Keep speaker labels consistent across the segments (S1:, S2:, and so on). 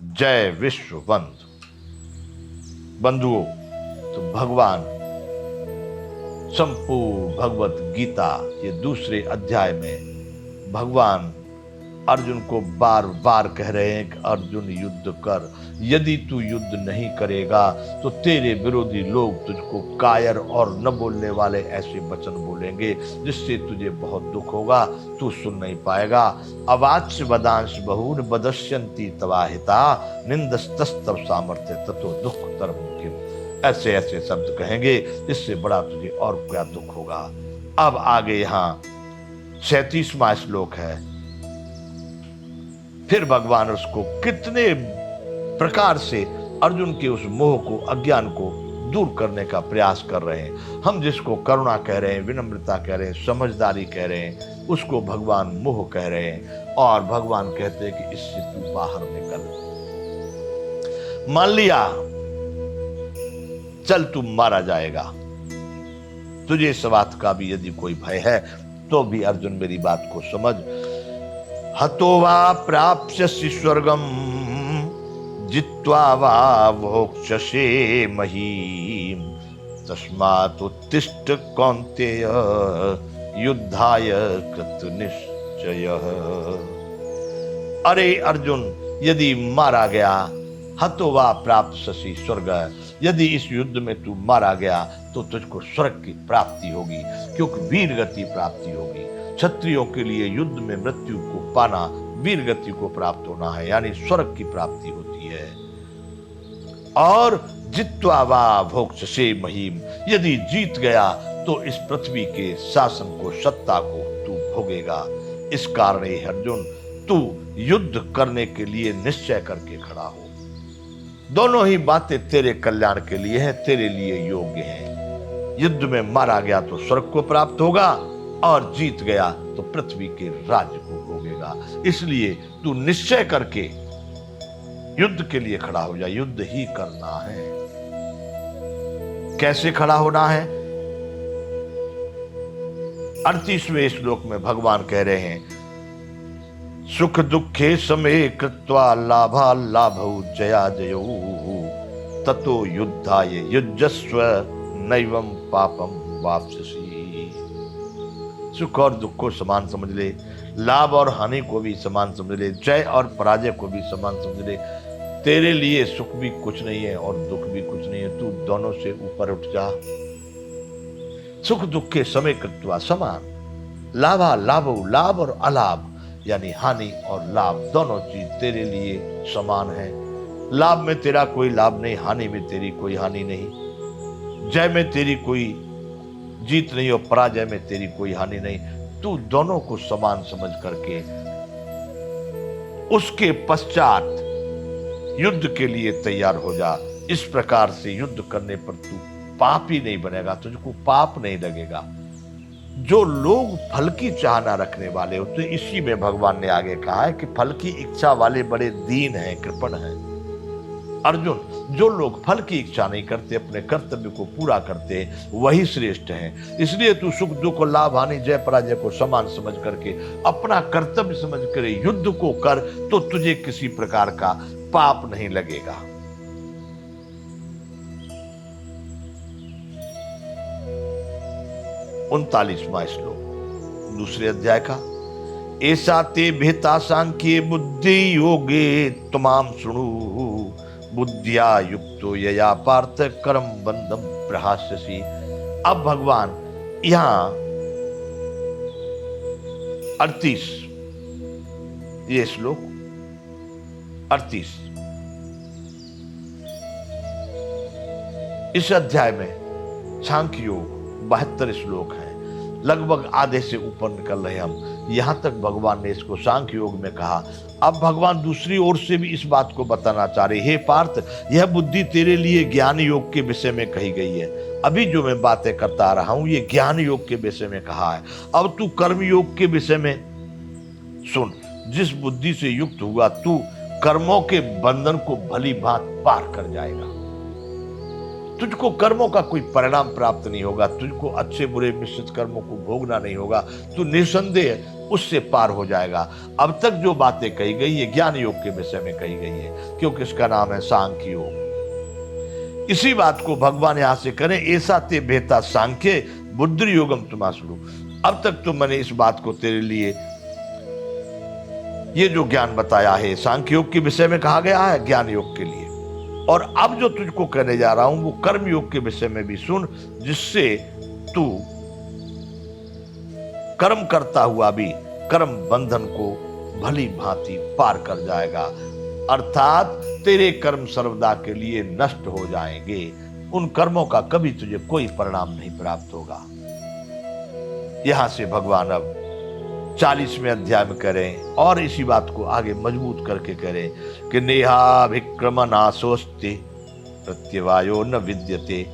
S1: जय विश्व बंधुओं। तो भगवान संपूर्ण भगवत गीता ये दूसरे अध्याय में भगवान अर्जुन को बार बार कह रहे हैं कि अर्जुन युद्ध कर। यदि तू युद्ध नहीं करेगा तो तेरे विरोधी लोग तुझको कायर और न बोलने वाले ऐसे वचन बोलेंगे जिससे तुझे बहुत दुख होगा, तू सुन नहीं पाएगा। अवाच्य वदांश बहुन बदस्यंती तवाहिता निंदस्तस्तव सामर्थ्य ततो दुख तरम किम। ऐसे ऐसे शब्द कहेंगे जिससे बड़ा तुझे और क्या दुख होगा। अब आगे यहाँ 37वां श्लोक है। फिर भगवान उसको कितने प्रकार से अर्जुन के उस मोह को, अज्ञान को दूर करने का प्रयास कर रहे हैं। हम जिसको करुणा कह रहे हैं, विनम्रता कह रहे हैं, समझदारी कह रहे हैं, उसको भगवान मोह कह रहे हैं। और भगवान कहते हैं कि इससे तू बाहर निकल। मान लिया चल तू मारा जाएगा, तुझे इस बात का भी यदि कोई भय है तो भी अर्जुन मेरी बात को समझ। हतो वा प्राप्स्यसि स्वर्गम जित्वा वा भोक्ष्यसे महीम तस्मात् उत्तिष्ठ कौन्तेय युद्धाय कृत निश्चयः। अरे अर्जुन, यदि मारा गया, हतो वा प्राप्स्यसि स्वर्ग, यदि इस युद्ध में तू मारा गया तो तुझको स्वर्ग की प्राप्ति होगी, क्योंकि वीर गति प्राप्ति होगी। क्षत्रियों के लिए युद्ध में मृत्यु को पाना वीर गति को प्राप्त होना है, यानी स्वर्ग की प्राप्ति होती है। और जित्वा वा भोक्ष्यसे महीम, यदि जीत गया तो इस पृथ्वी के शासन को, सत्ता को तू भोगेगा। इस कारण हे अर्जुन, तू युद्ध करने के लिए निश्चय करके खड़ा हो। दोनों ही बातें तेरे कल्याण के लिए हैं, तेरे लिए योग्य हैं। युद्ध में मारा गया तो स्वर्ग को प्राप्त होगा और जीत गया तो पृथ्वी के राज्य को भोगेगा। इसलिए तू निश्चय करके युद्ध के लिए खड़ा हो जा। युद्ध ही करना है। कैसे खड़ा होना है? 38वें श्लोक में भगवान कह रहे हैं, सुख दुखे समे कृत्वा लाभा लाभौ जया जयौ ततो युद्धाय युज्यस्व नैवं पापम वाप्स्यसि। सुख और दुख को समान समझ ले, लाभ और हानि को भी समान समझ ले, जय और पराजय को भी समान समझ ले। तेरे लिए सुख भी कुछ नहीं है और दुख भी कुछ नहीं है। तू दोनों से ऊपर उठ जा। सुख दुख के समय कृत्वा समान, लाभा लाभौ, लाभ और अलाभ यानी हानि और लाभ, दोनों चीज तेरे लिए समान है। लाभ में तेरा कोई लाभ नहीं, हानि में तेरी कोई हानि नहीं, जय में तेरी कोई जीत नहीं और पराजय में तेरी कोई हानि नहीं। तू दोनों को समान समझ करके उसके पश्चात युद्ध के लिए तैयार हो जा। इस प्रकार से युद्ध करने पर तू पापी नहीं बनेगा, तुझको पाप नहीं लगेगा। जो लोग फल की चाह ना रखने वाले होते, इसी में भगवान ने आगे कहा है कि फल की इच्छा वाले बड़े दीन हैं, कृपण हैं। अर्जुन, जो लोग फल की इच्छा नहीं करते, अपने कर्तव्य को पूरा करते हैं, वही श्रेष्ठ हैं। इसलिए तू सुख दुख और लाभ हानि, जय पराजय को समान समझ करके अपना कर्तव्य समझ कर युद्ध को कर, तो तुझे किसी प्रकार का पाप नहीं लगेगा। उनतालीसवां श्लोक दूसरे अध्याय का। ऐसा ते भेता सांख्ये बुद्धि योगे तमाम सुनु बुद्धिया युक्तो यया पार्थ कर्म बंधम प्रहास्यसि। अब भगवान यहां 38 ये श्लोक 38 इस अध्याय में सांख्य योग 72 श्लोक हैं, लगभग आधे से ऊपर निकल रहे हम। यहां तक भगवान ने इसको सांख्य योग में कहा। अब भगवान दूसरी ओर से भी इस बात को बताना चाह रहे, हे पार्थ, यह बुद्धि तेरे लिए ज्ञान योग के विषय में कही गई है। अभी जो मैं बातें करता आ रहा हूं ये ज्ञान योग के विषय में कहा है। अब तू कर्म योग के विषय में सुन। जिस बुद्धि से युक्त हुआ तू कर्मों के बंधन को भली भांत पार कर जाएगा। तुझको कर्मों का कोई परिणाम प्राप्त नहीं होगा, तुझको अच्छे बुरे मिश्रित कर्मों को भोगना नहीं होगा। तू निसंदेह उससे पार हो जाएगा। अब तक जो बातें कही गई ये ज्ञान योग के विषय में कही गई है, क्योंकि इसका नाम है सांख्य योग। इसी बात को भगवान यहां से करें, ऐसा ते बेहता सांख्य बुद्धि योगम तुमासुरु। अब तक तो मैंने इस बात को तेरे लिए ये जो ज्ञान बताया है सांख्य योग के विषय में कहा गया है ज्ञान योग के लिए, और अब जो तुझको कहने जा रहा हूं वो कर्म योग के विषय में भी सुन, जिससे तू कर्म करता हुआ भी कर्म बंधन को भली भांति पार कर जाएगा। अर्थात तेरे कर्म सर्वदा के लिए नष्ट हो जाएंगे, उन कर्मों का कभी तुझे कोई परिणाम नहीं प्राप्त होगा। यहां से भगवान अब 40वें अध्याय में करें और इसी बात को आगे मजबूत करके करें कि नेहाभिक्रम नाशोस्ति प्रत्यवायो न विद्यते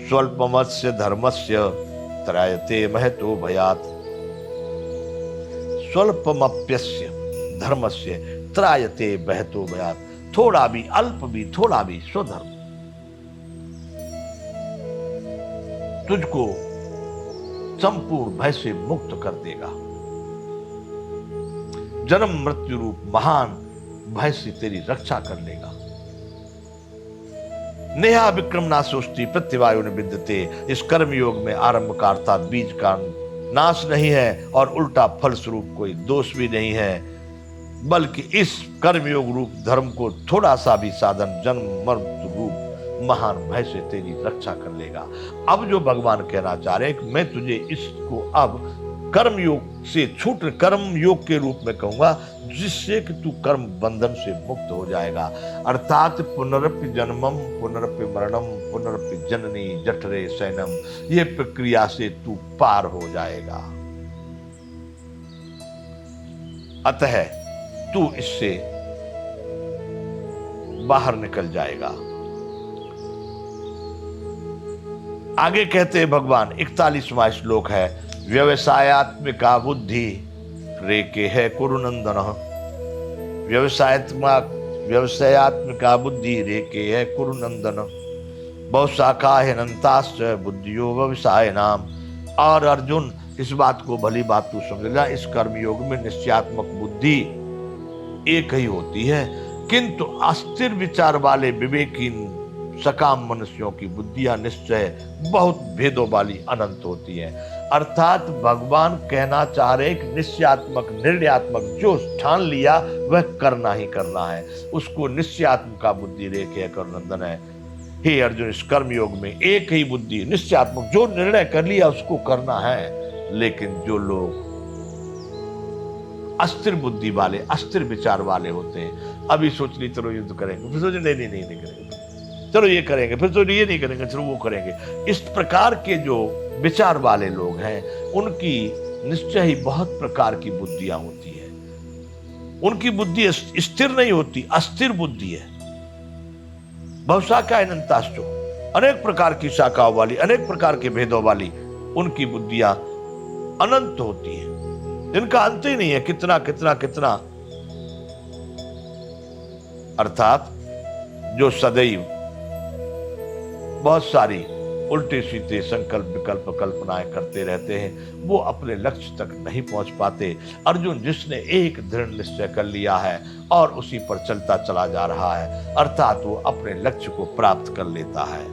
S1: स्वल्पमस्य धर्मस्य त्रायते महतो भयात्। स्वल्पमप्यस्य धर्मस्य त्रायते महतो भयात्। थोड़ा भी, अल्प भी, थोड़ा भी स्वधर्म तुझको संपूर्ण भय से मुक्त कर देगा। जन्म मृत्यु रूप महान भय से तेरी रक्षा कर लेगा। नेहा विक्रम नाशोस्ति प्रत्यवायो न विद्यते। इस कर्म योग में आरंभ का अर्थात बीज का नाश नहीं है और उल्टा फल स्वरूप कोई दोष भी नहीं है, बल्कि इस कर्म योग रूप धर्म को थोड़ा सा भी साधन जन्म मृत्यु रूप महान भय से तेरी रक्षा कर लेगा। अब जो भगवान कहना चाह रहे हैं कि मैं तुझे इसको अब कर्म योग से छूट कर्म योग के रूप में कहूंगा, जिससे कि तू कर्म बंधन से मुक्त हो जाएगा। अर्थात पुनरपि जन्मम पुनरपि मरणम पुनरपि जननी जठरे शयनम, ये प्रक्रिया से तू पार हो जाएगा। अतः तू इससे बाहर निकल जाएगा। आगे कहते हैं भगवान, 41वां श्लोक है, व्यवसायत्मिका बुद्धि रेके है कुरुनंदन। व्यवसायत्मिका बुद्धि रेके है कुरुनंदन बहुशाखा हिनंताश्च बुद्धियो व्यवसाय नाम। और अर्जुन इस बात को भली बात तू समझ ले, इस कर्म योग में निश्चयात्मक बुद्धि एक ही होती है, किंतु अस्थिर विचार वाले विवेकीन सकाम मनुष्यों की बुद्धियां निश्चय बहुत भेदों वाली अनंत होती है। अर्थात भगवान कहना चाह रहे कि निश्चयात्मक निर्णयात्मक जो ठान लिया वह करना ही करना है, उसको निश्चयात्मक का बुद्धि रेखे करुनंदन है। हे अर्जुन, इस कर्म योग में एक ही बुद्धि निश्चयात्मक, जो निर्णय कर लिया उसको करना है। लेकिन जो लोग अस्थिर बुद्धि वाले, अस्थिर विचार वाले होते हैं, अभी सोच ली चलो युद्ध करेंगे, फिर सोचे नहीं करेंगे, चलो ये करेंगे, फिर तो ये नहीं करेंगे, चलो वो करेंगे। इस प्रकार के जो विचार वाले लोग हैं, उनकी निश्चय ही बहुत प्रकार की बुद्धियां होती है। उनकी बुद्धि स्थिर नहीं होती, अस्थिर बुद्धि है। बहुशाखा अनंताश्चो, अनेक प्रकार की शाखाओं वाली, अनेक प्रकार के भेदों वाली उनकी बुद्धियां अनंत होती है, जिनका अंत ही नहीं है, कितना कितना कितना। अर्थात जो सदैव बहुत सारी उल्टे सीधे संकल्प विकल्प कल्पनाएं करते रहते हैं, वो अपने लक्ष्य तक नहीं पहुंच पाते। अर्जुन जिसने एक दृढ़ निश्चय कर लिया है और उसी पर चलता चला जा रहा है, अर्थात वो अपने लक्ष्य को प्राप्त कर लेता है।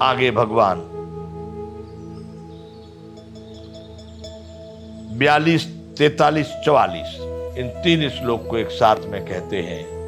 S1: आगे भगवान 42, 43, 44 इन 3 श्लोक को एक साथ में कहते हैं।